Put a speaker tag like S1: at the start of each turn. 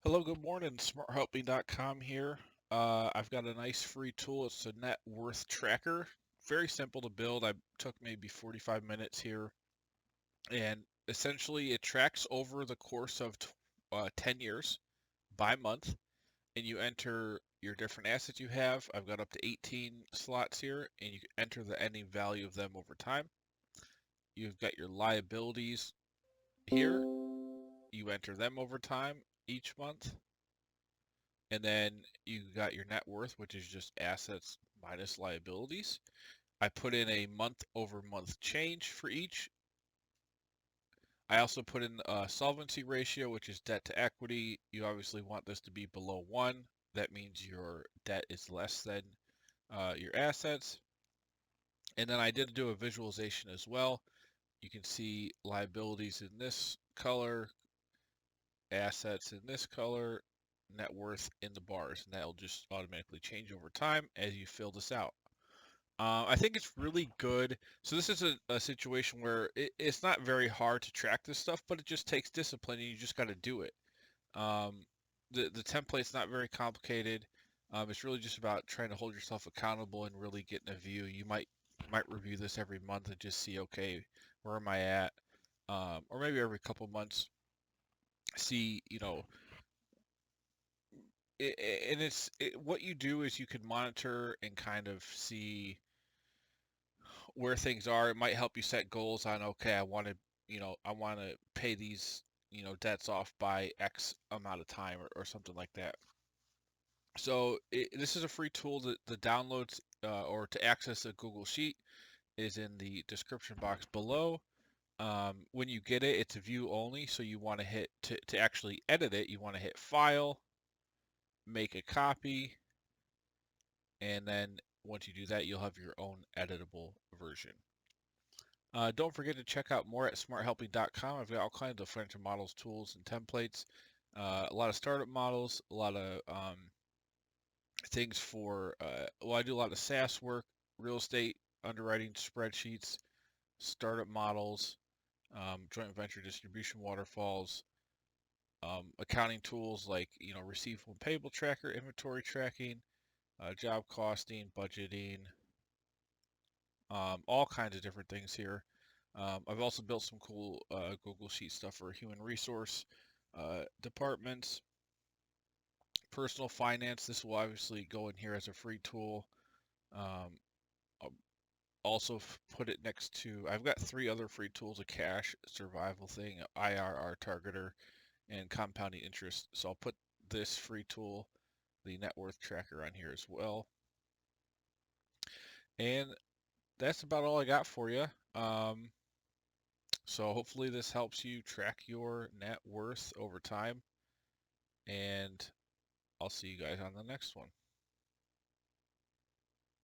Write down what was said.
S1: Hello, good morning. SmartHelpMe.com here. I've got a nice free tool. It's a net worth tracker. Very simple to build. I took maybe 45 minutes here. And essentially, it tracks over the course of 10 years by month. And you enter your different assets you have. I've got up to 18 slots here. And you can enter the ending value of them over time. You've got your liabilities here. You enter them over time each month. And then you got your net worth, which is just assets minus liabilities. I put in a month over month change for each. I also put in a solvency ratio, which is debt to equity. You obviously want this to be below 1. That means your debt is less than your assets. And then I did do a visualization as well. You can see liabilities in this color, assets in this color, net worth in the bars, and that'll just automatically change over time as you fill this out. I think it's really good. So this is a situation where it's not very hard to track this stuff, but it just takes discipline, and you just got to do it. Um, the template's not very complicated. It's really just about trying to hold yourself accountable and really getting a view. You might review this every month and just see, okay, where am I at? Or maybe every couple months, see, and what you do is you can monitor and kind of see where things are. It might help you set goals on, okay, I want to pay these, debts off by X amount of time or something like that. So this is a free tool. That the downloads or to access a Google Sheet is in the description box below. When you get it, it's a view only. So you want to hit to actually edit it. You want to hit File, make a copy, and then once you do that, you'll have your own editable version. Don't forget to check out more at smarthelping.com. I've got all kinds of financial models, tools, and templates. A lot of startup models, a lot of things for, I do a lot of SaaS work, real estate, underwriting spreadsheets, startup models, joint venture distribution waterfalls, accounting tools like, receivable and payable tracker, inventory tracking, job costing, budgeting, all kinds of different things here. I've also built some cool Google Sheet stuff for human resource departments, personal finance. This will obviously go in here as a free tool. I'll also put it next to, I've got 3 other free tools: a cash survival thing, IRR targeter, and compounding interest. So I'll put this free tool, the net worth tracker, on here as well. And that's about all I got for you. So hopefully this helps you track your net worth over time, and I'll see you guys on the next one.